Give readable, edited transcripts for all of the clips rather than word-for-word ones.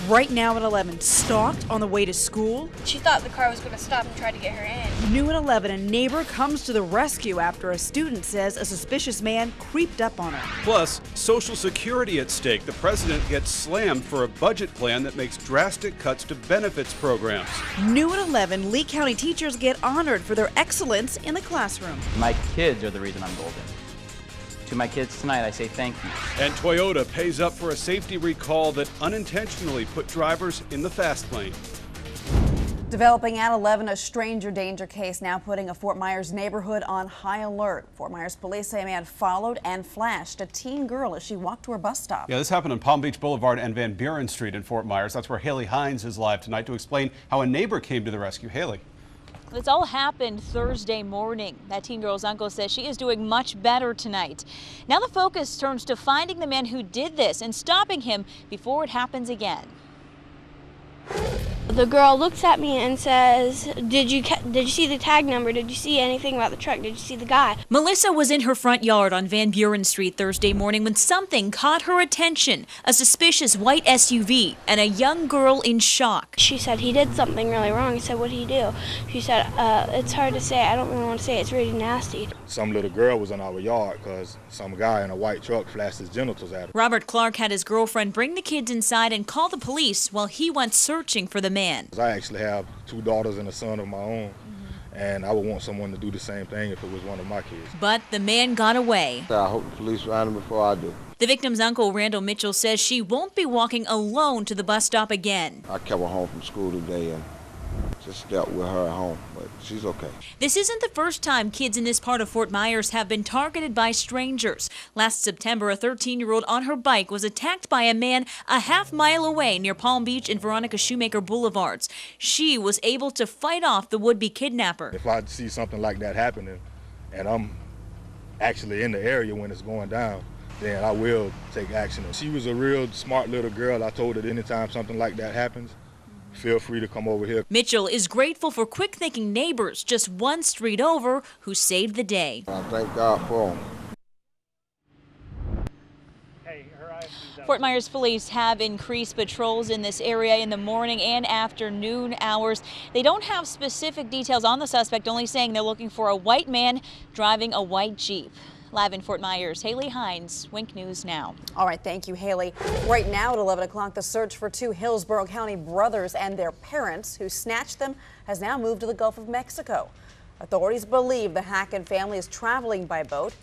Right now at 11, stalked on the way to school. She thought the car was going to stop and try to get her in. New at 11, a neighbor comes to the rescue after a student says a suspicious man creeped up on her. Plus, Social Security at stake. The president gets slammed for a budget plan that makes drastic cuts to benefits programs. New at 11, Lee County teachers get honored for their excellence in the classroom. My kids are the reason I'm golden. To my kids tonight, I say thank you. And Toyota pays up for a safety recall that unintentionally put drivers in the fast lane. Developing at 11, a stranger danger case now putting a Fort Myers neighborhood on high alert. Fort Myers police say a man followed and flashed a teen girl as she walked to her bus stop. Yeah, this happened on Palm Beach Boulevard and Van Buren Street in Fort Myers. That's where Haley Hines is live tonight to explain how a neighbor came to the rescue. Haley. This all happened Thursday morning. That teen girl's uncle says she is doing much better tonight. Now the focus turns to finding the man who did this and stopping him before it happens again. The girl looks at me and says, did you see the tag number? Did you see anything about the truck? Did you see the guy? Melissa was in her front yard on Van Buren Street Thursday morning when something caught her attention. A suspicious white SUV and a young girl in shock. She said he did something really wrong. I said, what did he do? She said, it's hard to say. I don't really want to say it. It's really nasty. Some little girl was in our yard because some guy in a white truck flashed his genitals at her. Robert Clark had his girlfriend bring the kids inside and call the police while he went searching for the man. I actually have 2 daughters and a son of my own, and I would want someone to do the same thing if it was one of my kids. But the man got away. I hope the police find him before I do. The victim's uncle, Randall Mitchell, says she won't be walking alone to the bus stop again. I kept her home from school today and just dealt with her at home, but she's okay. This isn't the first time kids in this part of Fort Myers have been targeted by strangers. Last September, a 13-year-old on her bike was attacked by a man a half-mile away near Palm Beach and Veronica Shoemaker Boulevards. She was able to fight off the would-be kidnapper. If I see something like that happening and I'm actually in the area when it's going down, then I will take action. She was a real smart little girl. I told her anytime something like that happens, feel free to come over here. Mitchell is grateful for quick-thinking neighbors just one street over who saved the day. I thank God for them. Fort Myers police have increased patrols in this area in the morning and afternoon hours. They don't have specific details on the suspect, only saying they're looking for a white man driving a white Jeep. Live in Fort Myers, Haley Hines, Wink News Now. All right, thank you, Haley. Right now at 11 o'clock, the search for 2 Hillsborough County brothers and their parents who snatched them has now moved to the Gulf of Mexico. Authorities believe the Hacken family is traveling by boat.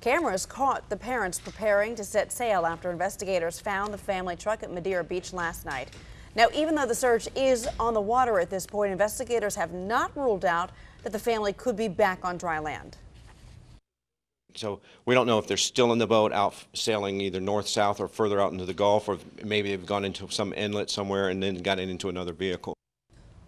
Cameras caught the parents preparing to set sail after investigators found the family truck at Madeira Beach last night. Now, even though the search is on the water at this point, investigators have not ruled out that the family could be back on dry land. So we don't know if they're still in the boat out sailing either north-south or further out into the Gulf, or maybe they've gone into some inlet somewhere and then gotten into another vehicle.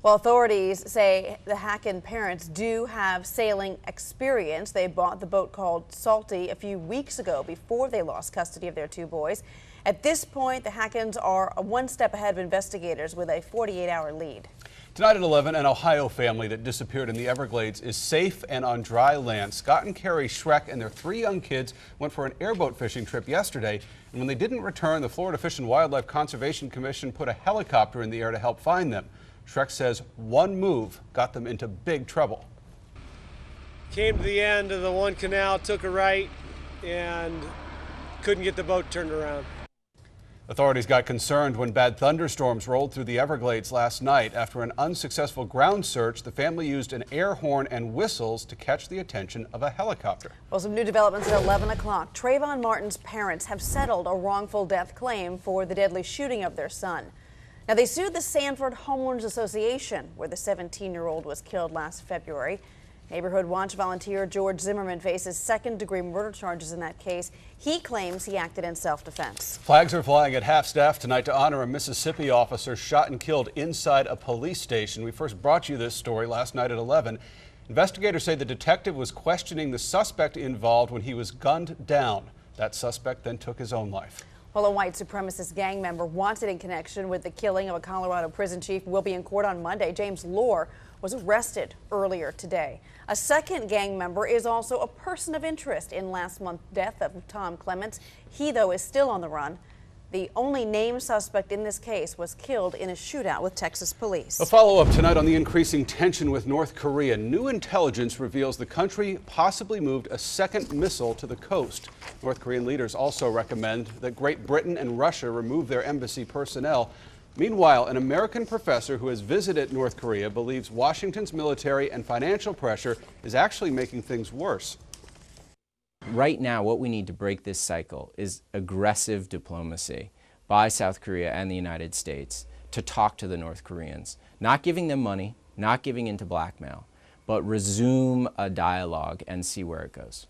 Well, authorities say the Hacken parents do have sailing experience. They bought the boat called Salty a few weeks ago before they lost custody of their 2 boys. At this point, the Hackens are one step ahead of investigators with a 48-hour lead. Tonight at 11, an Ohio family that disappeared in the Everglades is safe and on dry land. Scott and Carrie Schreck and their 3 young kids went for an airboat fishing trip yesterday, and when they didn't return, the Florida Fish and Wildlife Conservation Commission put a helicopter in the air to help find them. Schreck says one move got them into big trouble. Came to the end of the one canal, took a right, and couldn't get the boat turned around. Authorities got concerned when bad thunderstorms rolled through the Everglades last night. After an unsuccessful ground search, the family used an air horn and whistles to catch the attention of a helicopter. Well, some new developments at 11 o'clock. Trayvon Martin's parents have settled a wrongful death claim for the deadly shooting of their son. Now, they sued the Sanford Homeowners Association, where the 17-year-old was killed last February. Neighborhood Watch volunteer George Zimmerman faces second-degree murder charges in that case. He claims he acted in self-defense. Flags are flying at half-staff tonight to honor a Mississippi officer shot and killed inside a police station. We first brought you this story last night at 11. Investigators say the detective was questioning the suspect involved when he was gunned down. That suspect then took his own life. Well, a white supremacist gang member wanted in connection with the killing of a Colorado prison chief will be in court on Monday. James Lohr was arrested earlier today. A second gang member is also a person of interest in last month's death of Tom Clements. He, though, is still on the run. The only named suspect in this case was killed in a shootout with Texas police. A follow-up tonight on the increasing tension with North Korea. New intelligence reveals the country possibly moved a second missile to the coast. North Korean leaders also recommend that Great Britain and Russia remove their embassy personnel. Meanwhile, an American professor who has visited North Korea believes Washington's military and financial pressure is actually making things worse. Right now, what we need to break this cycle is aggressive diplomacy by South Korea and the United States to talk to the North Koreans, not giving them money, not giving in to blackmail, but resume a dialogue and see where it goes.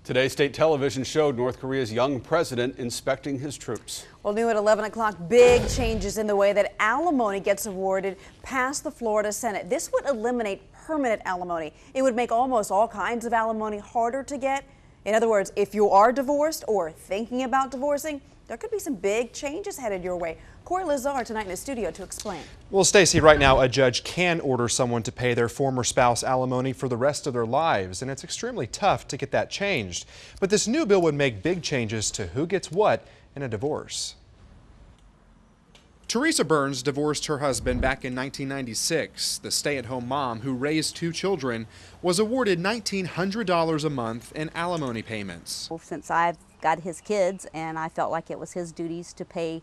Today, state television showed North Korea's young president inspecting his troops. Well, new at 11 o'clock, big changes in the way that alimony gets awarded passed the Florida Senate. This would eliminate permanent alimony. It would make almost all kinds of alimony harder to get. In other words, if you are divorced or thinking about divorcing, there could be some big changes headed your way. Corey Lazar tonight in the studio to explain. Well, Stacey, right now a judge can order someone to pay their former spouse alimony for the rest of their lives, and it's extremely tough to get that changed. But this new bill would make big changes to who gets what in a divorce. Teresa Burns divorced her husband back in 1996. The stay-at-home mom who raised 2 children was awarded $1,900 a month in alimony payments. Well, since I've got his kids, and I felt like it was his duties to pay,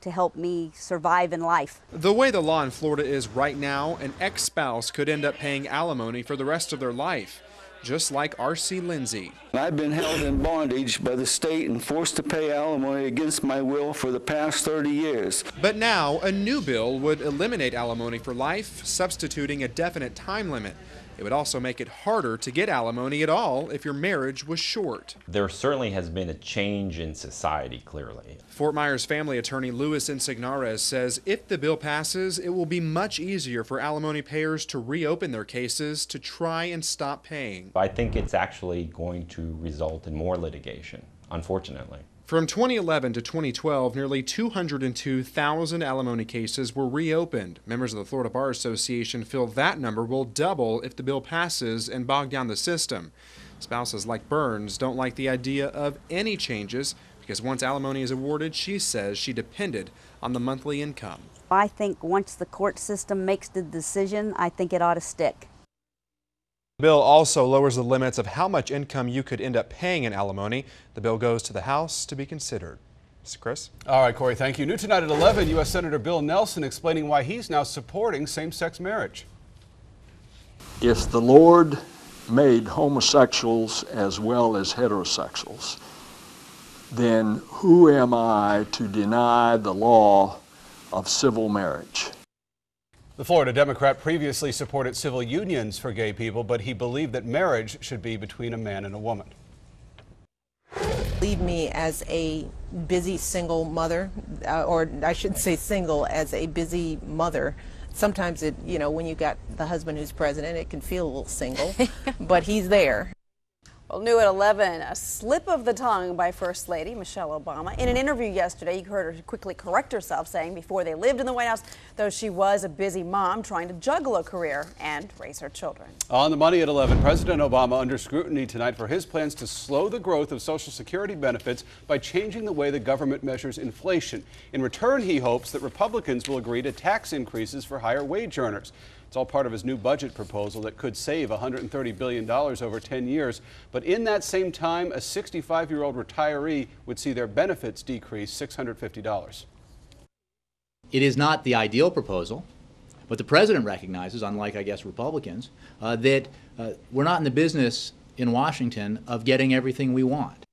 to help me survive in life. The way the law in Florida is right now, an ex-spouse could end up paying alimony for the rest of their life, just like R.C. Lindsay. I've been held in bondage by the state and forced to pay alimony against my will for the past 30 years. But now, a new bill would eliminate alimony for life, substituting a definite time limit. It would also make it harder to get alimony at all if your marriage was short. There certainly has been a change in society, clearly. Fort Myers family attorney Luis Insignares says if the bill passes, it will be much easier for alimony payers to reopen their cases to try and stop paying. I think it's actually going to result in more litigation, unfortunately. From 2011 to 2012, nearly 202,000 alimony cases were reopened. Members of the Florida Bar Association feel that number will double if the bill passes and bog down the system. Spouses like Burns don't like the idea of any changes because once alimony is awarded, she says she depended on the monthly income. I think once the court system makes the decision, I think it ought to stick. The bill also lowers the limits of how much income you could end up paying in alimony. The bill goes to the House to be considered. Mr. Chris? All right, Corey, thank you. New tonight at 11, U.S. Senator Bill Nelson explaining why he's now supporting same-sex marriage. If the Lord made homosexuals as well as heterosexuals, then who am I to deny the law of civil marriage? The Florida Democrat previously supported civil unions for gay people, but he believed that marriage should be between a man and a woman. Leave me as a busy single mother, or I should say single, as a busy mother. Sometimes it, when you got the husband who's president, it can feel a little single, but he's there. Well, new at 11, a slip of the tongue by First Lady Michelle Obama. In an interview yesterday, you heard her quickly correct herself, saying before they lived in the White House, though she was a busy mom trying to juggle a career and raise her children. On the money at 11, President Obama under scrutiny tonight for his plans to slow the growth of Social Security benefits by changing the way the government measures inflation. In return, he hopes that Republicans will agree to tax increases for higher wage earners. It's all part of his new budget proposal that could save $130 billion over 10 years. But in that same time, a 65-year-old retiree would see their benefits decrease $650. It is not the ideal proposal, but the president recognizes, unlike, I guess, Republicans, that we're not in the business in Washington of getting everything we want.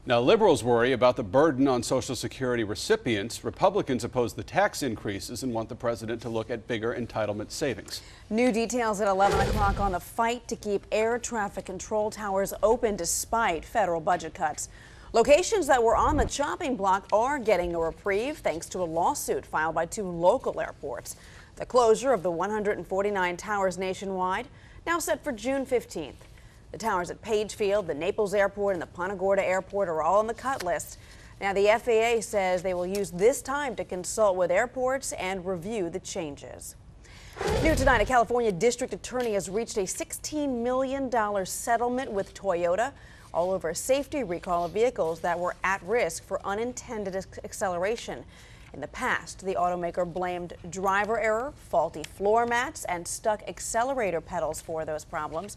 Now, liberals worry about the burden on Social Security recipients. Republicans oppose the tax increases and want the president to look at bigger entitlement savings. New details at 11 o'clock on the fight to keep air traffic control towers open despite federal budget cuts. Locations that were on the chopping block are getting a reprieve thanks to a lawsuit filed by 2 local airports. The closure of the 149 towers nationwide now set for June 15th. The towers at Pagefield, the Naples Airport, and the Punta Gorda Airport are all on the cut list. Now, the FAA says they will use this time to consult with airports and review the changes. New tonight, a California district attorney has reached a $16 million settlement with Toyota. all over a safety recall of vehicles that were at risk for unintended acceleration. In the past, the automaker blamed driver error, faulty floor mats, and stuck accelerator pedals for those problems.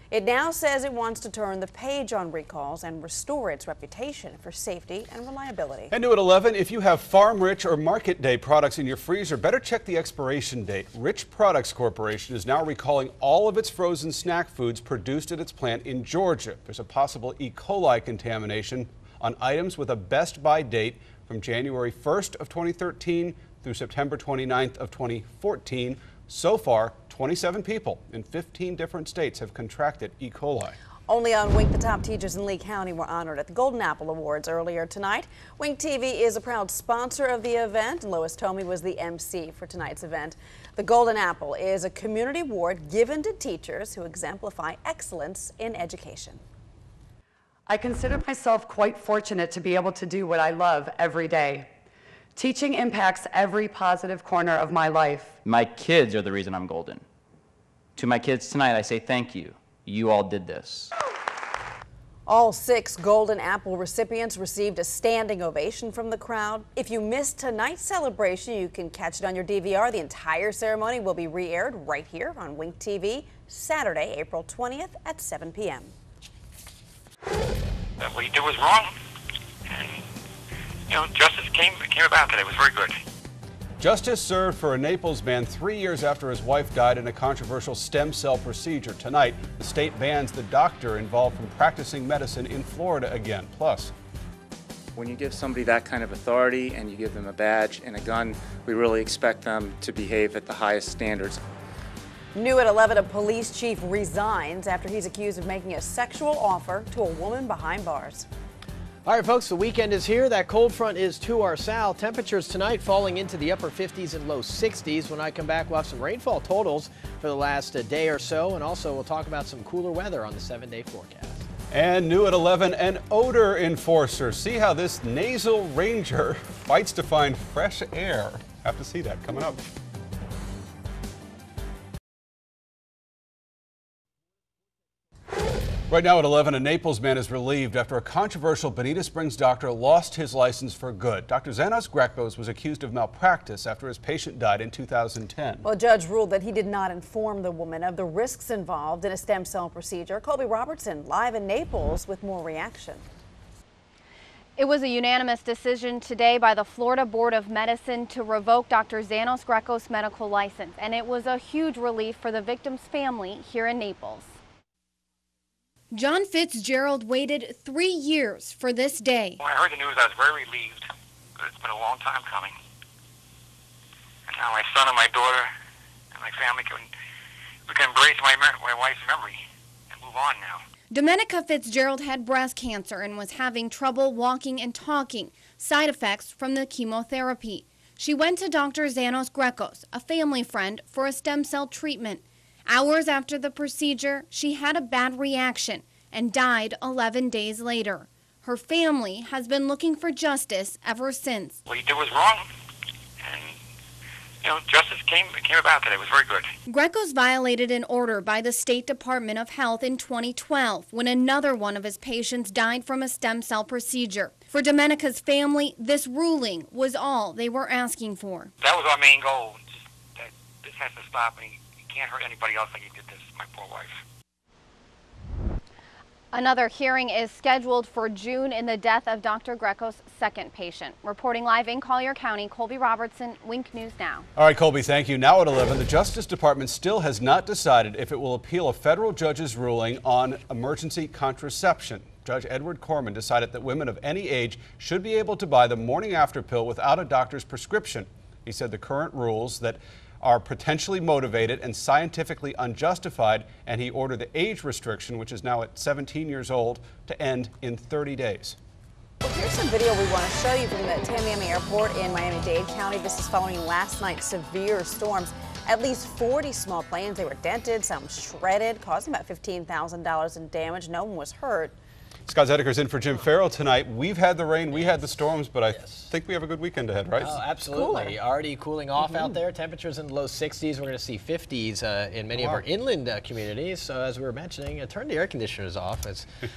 It now says it wants to turn the page on recalls and restore its reputation for safety and reliability. And new at 11, if you have Farm Rich or Market Day products in your freezer, better check the expiration date. Rich Products Corporation is now recalling all of its frozen snack foods produced at its plant in Georgia. There's a possible E. coli contamination on items with a best by date from January 1st of 2013 through September 29th of 2014. So far, 27 people in 15 different states have contracted E. coli. Only on Wink, the top teachers in Lee County were honored at the Golden Apple Awards earlier tonight. Wink TV is a proud sponsor of the event, and Lois Tomey was the MC for tonight's event. The Golden Apple is a community award given to teachers who exemplify excellence in education. I consider myself quite fortunate to be able to do what I love every day. Teaching impacts every positive corner of my life. My kids are the reason I'm golden. To my kids tonight, I say thank you. You all did this. All 6 Golden Apple recipients received a standing ovation from the crowd. If you missed tonight's celebration, you can catch it on your DVR. The entire ceremony will be re-aired right here on Wink TV, Saturday, April 20th at 7 p.m. What he did was wrong, and justice came about today. It was very good. Justice served for a Naples man 3 years after his wife died in a controversial stem cell procedure. Tonight, the state bans the doctor involved from practicing medicine in Florida again. Plus, when you give somebody that kind of authority and you give them a badge and a gun, we really expect them to behave at the highest standards. New at 11, a police chief resigns after he's accused of making a sexual offer to a woman behind bars. All right, folks, the weekend is here. That cold front is to our south. Temperatures tonight falling into the upper 50s and low 60s. When I come back, we'll have some rainfall totals for the last day or so, and also we'll talk about some cooler weather on the 7-day forecast. and new at 11, an odor enforcer. See how this nasal ranger fights to find fresh air. Have to see that coming up. Right now at 11, a Naples man is relieved after a controversial Bonita Springs doctor lost his license for good. Dr. Xanos Greckos was accused of malpractice after his patient died in 2010. Well, a judge ruled that he did not inform the woman of the risks involved in a stem cell procedure. Colby Robertson live in Naples with more reaction. It was a unanimous decision today by the Florida Board of Medicine to revoke Dr. Xanos Greckos' medical license, and it was a huge relief for the victim's family here in Naples. John Fitzgerald waited 3 years for this day. When I heard the news, I was very relieved, but it's been a long time coming. And now my son and my daughter and my family can embrace my wife's memory and move on now. Domenica Fitzgerald had breast cancer and was having trouble walking and talking, side effects from the chemotherapy. She went to Dr. Xanos Greckos, a family friend, for a stem cell treatment. Hours after the procedure, she had a bad reaction and died 11 days later. Her family has been looking for justice ever since. What he did was wrong, and justice came about today. It was very good. Greckos violated an order by the State Department of Health in 2012 when another one of his patients died from a stem cell procedure. For Domenica's family, this ruling was all they were asking for. That was our main goal. Just that this has to stop, and he can't hurt anybody else like he did this, my poor wife. Another hearing is scheduled for June in the death of Dr. Greckos' second patient. Reporting live in Collier County, Colby Robertson, Wink News Now. All right, Colby, thank you. Now at 11, the Justice Department still has not decided if it will appeal a federal judge's ruling on emergency contraception. Judge Edward Corman decided that women of any age should be able to buy the morning after pill without a doctor's prescription. He said the current rules that are potentially motivated and scientifically unjustified, and he ordered the age restriction, which is now at 17 years old, to end in 30 days. Well, here's some video we want to show you from the Tamiami Airport in Miami-Dade County. This is following last night's severe storms. At least 40 small planes, they were dented, some shredded, causing about $15,000 in damage. No one was hurt. Scott Zedeker's in for Jim Farrell tonight. We've had the rain, we had the storms, but I think we have a good weekend ahead, right? Oh, absolutely. Already cooling off out there. Temperatures in the low 60s. We're going to see 50s in many of our inland communities. So as we were mentioning, turn the air conditioners off.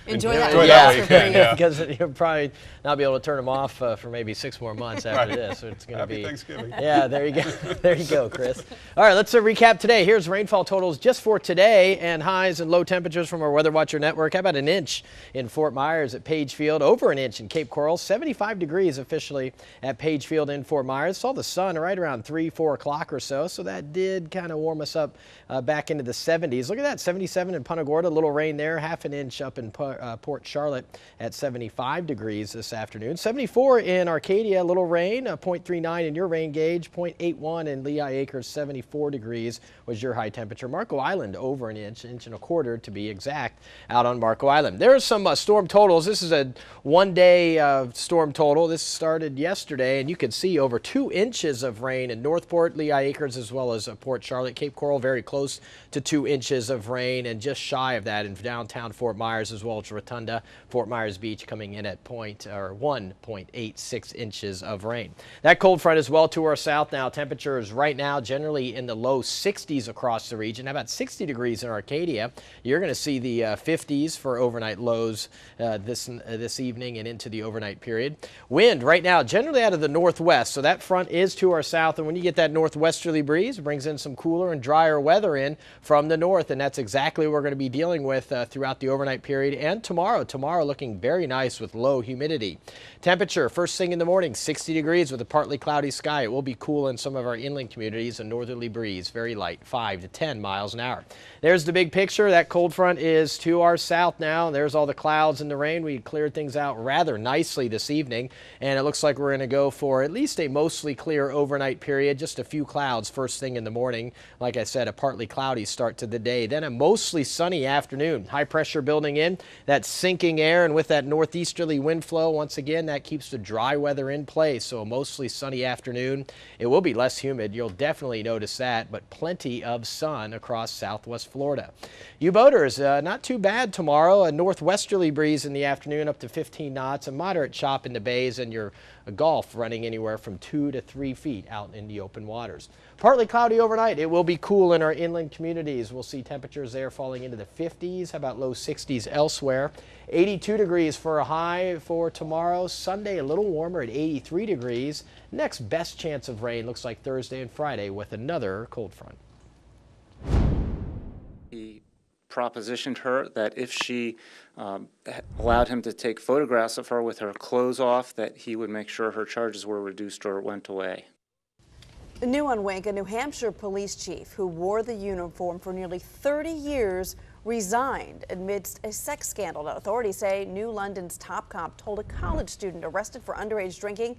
Enjoy that. Because you'll probably not be able to turn them off for maybe 6 more months after this. So it's going to be Thanksgiving. Yeah, there you go. There you go, Chris. All right, let's recap today. Here's rainfall totals just for today and highs and low temperatures from our Weather Watcher network. How about an inch in Fort Myers at Page Field, over an inch in Cape Coral, 75 degrees officially at Page Field in Fort Myers. Saw the sun right around 3, 4 o'clock or so, so that did kind of warm us up back into the 70s. Look at that, 77 in Punta Gorda, a little rain there, half an inch up in Port Charlotte at 75 degrees this afternoon. 74 in Arcadia, a little rain, 0.39 in your rain gauge, 0.81 in Lehigh Acres, 74 degrees was your high temperature. Marco Island over an inch, inch and a quarter to be exact, out on Marco Island. There are some storm totals. This is a one-day storm total. This started yesterday, and you can see over 2 inches of rain in Northport, Lehigh Acres, as well as Port Charlotte. Cape Coral very close to 2 inches of rain, and just shy of that in downtown Fort Myers, as well as Rotunda. Fort Myers Beach coming in at 1.86 inches of rain. That cold front as well to our south now. Temperatures right now generally in the low 60s across the region. How about 60 degrees in Arcadia? You're going to see the 50s for overnight lows this evening and into the overnight period. Wind right now generally out of the northwest, so that front is to our south, and when you get that northwesterly breeze, it brings in some cooler and drier weather in from the north, and that's exactly what we're going to be dealing with throughout the overnight period and tomorrow. Tomorrow looking very nice with low humidity. Temperature first thing in the morning, 60 degrees with a partly cloudy sky. It will be cool in some of our inland communities, a northerly breeze, very light, 5 to 10 miles an hour. There's the big picture. That cold front is to our south now. There's all the clouds and the rain. We cleared things out rather nicely this evening, and it looks like we're going to go for at least a mostly clear overnight period. Just a few clouds first thing in the morning. Like I said, a partly cloudy start to the day. Then a mostly sunny afternoon. High pressure building in, that sinking air, and with that northeasterly wind flow, once again, that keeps the dry weather in place. So a mostly sunny afternoon. It will be less humid. You'll definitely notice that, but plenty of sun across southwest Florida. You boaters, not too bad tomorrow. A northwesterly breeze in the afternoon up to 15 knots. A moderate chop in the bays, and your Gulf running anywhere from 2 to 3 feet out in the open waters. Partly cloudy overnight. It will be cool in our inland communities. We'll see temperatures there falling into the 50s. How about low 60s elsewhere? 82 degrees for a high for tomorrow. Sunday a little warmer at 83 degrees. Next best chance of rain looks like Thursday and Friday with another cold front. He propositioned her that if she allowed him to take photographs of her with her clothes off, that he would make sure her charges were reduced or went away. New on Wink, a New Hampshire police chief who wore the uniform for nearly 30 years resigned amidst a sex scandal. Now, authorities say New London's top cop told a college student arrested for underage drinking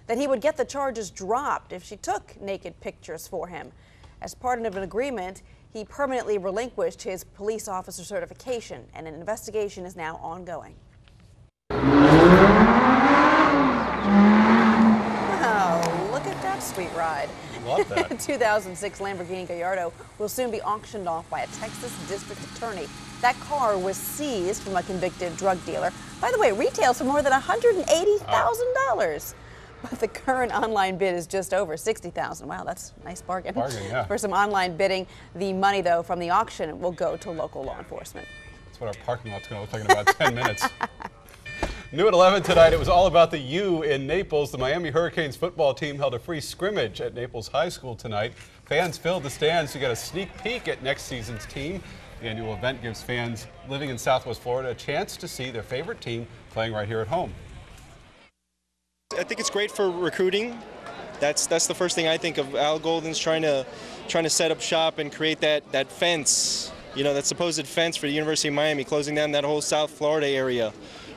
that he would get the charges dropped if she took naked pictures for him. As part of an agreement, he permanently relinquished his police officer certification, and an investigation is now ongoing. Wow, look at that sweet ride. Love that. 2006 Lamborghini Gallardo will soon be auctioned off by a Texas district attorney. That car was seized from a convicted drug dealer. By the way, retails for more than $180,000. But the current online bid is just over $60,000. Wow, that's a nice bargain. Yeah. For some online bidding, the money, though, from the auction will go to local law enforcement. That's what our parking lot's going to look like in about 10 minutes. New at 11 tonight, it was all about the U in Naples. The Miami Hurricanes football team held a free scrimmage at Naples High School tonight. Fans filled the stands to get a sneak peek at next season's team. The annual event gives fans living in Southwest Florida a chance to see their favorite team playing right here at home. I think it's great for recruiting. That's the first thing I think of. Al Golden's trying to set up shop and create that fence, that supposed fence for the University of Miami, closing down that whole South Florida area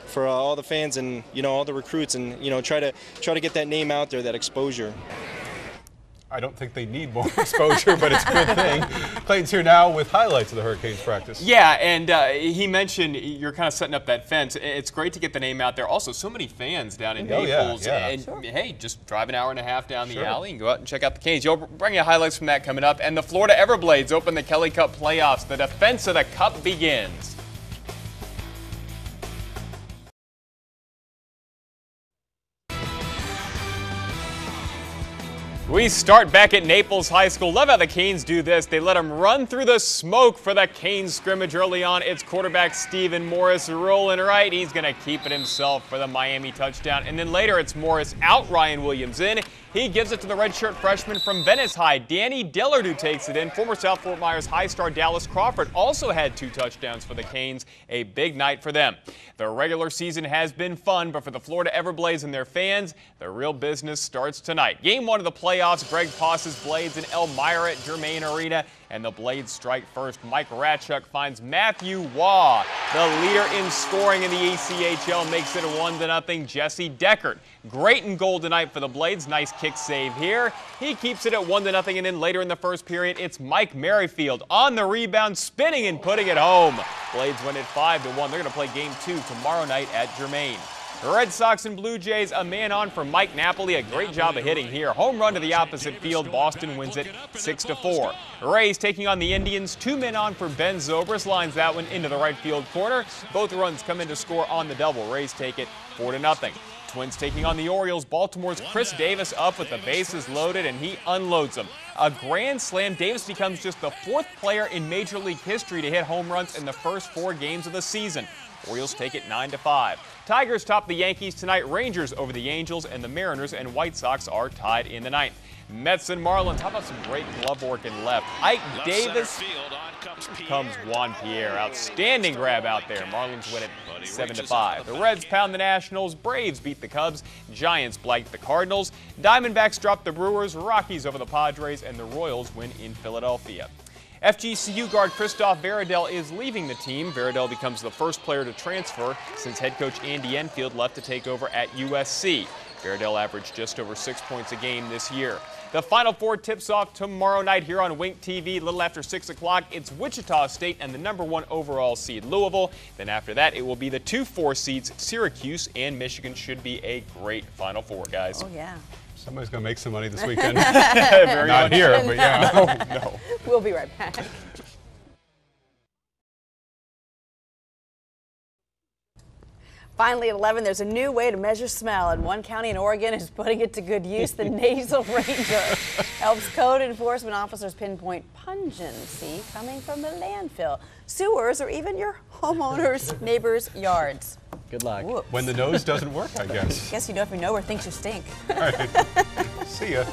for all the fans and all the recruits, and try to get that name out there, that exposure. I don't think they need more exposure, but it's a good thing. Clayton's here now with highlights of the Hurricanes practice. Yeah, and he mentioned you're kind of setting up that fence. It's great to get the name out there. Also, so many fans down in Naples. Yeah. And hey, just drive an hour and a half down the alley and go out and check out the Canes. You'll bring you highlights from that coming up. And the Florida Everblades open the Kelly Cup playoffs. The defense of the Cup begins. We start back at Naples High School. Love how the Canes do this. They let them run through the smoke for the Canes scrimmage early on. It's quarterback Stephen Morris rolling right. He's going to keep it himself for the Miami touchdown. And then later it's Morris out, Ryan Williams in. He gives it to the redshirt freshman from Venice High, Danny Dillard, who takes it in. Former South Fort Myers High star Dallas Crawford also had 2 touchdowns for the Canes. A big night for them. The regular season has been fun, but for the Florida Everblades and their fans, the real business starts tonight. Game 1 of the playoffs, Greg Poss's Blades in Elmira at Germain Arena, and the Blades strike first. Mike Ratchuk finds Matthew Waugh, the leader in scoring in the ECHL, makes it a 1-0. Jesse Deckert, great in goal tonight for the Blades. Nice kick save here. He keeps it at 1-0, and then later in the first period, it's Mike Merrifield on the rebound, spinning and putting it home. Blades win it 5-1. They're going to play Game 2 tomorrow night at Germain. The Red Sox and Blue Jays, a man on for Mike Napoli. A great job of hitting here. Home run to the opposite field. Boston wins it 6-4. Rays taking on the Indians. 2 men on for Ben Zobrist. Lines that one into the right field corner. Both runs come in to score on the double. Rays take it 4-0. Twins taking on the Orioles. Baltimore's Chris Davis up with the bases loaded, and he unloads them. A grand slam. Davis becomes just the 4th player in Major League history to hit home runs in the first 4 games of the season. Orioles take it 9-5. Tigers top the Yankees tonight. Rangers over the Angels, and the Mariners and White Sox are tied in the 9th. Mets and Marlins. How about some great glove work in left? Ike Davis. Comes Juan Pierre. Outstanding grab out there. Marlins win it 7-5. The Reds pound the Nationals. Braves beat the Cubs. Giants blank the Cardinals. Diamondbacks drop the Brewers. Rockies over the Padres, and the Royals win in Philadelphia. FGCU guard Christoph Veradell is leaving the team. Veradell becomes the first player to transfer since head coach Andy Enfield left to take over at USC. Veradell averaged just over 6 points a game this year. The Final Four tips off tomorrow night here on Wink TV, a little after 6 o'clock. It's Wichita State and the #1 overall seed Louisville. Then after that, it will be the 2-4 seeds Syracuse and Michigan. Should be a great Final Four, guys. Oh, yeah. Somebody's going to make some money this weekend. Not here, but yeah. No. We'll be right back. Finally at 11, there's a new way to measure smell, and one county in Oregon is putting it to good use. The Nasal Ranger helps code enforcement officers pinpoint pungency coming from the landfill, sewers, or even your homeowners' neighbors' yards. Good luck. Whoops. When the nose doesn't work, I guess. Guess you know if your neighbor thinks you stink. All right. See ya.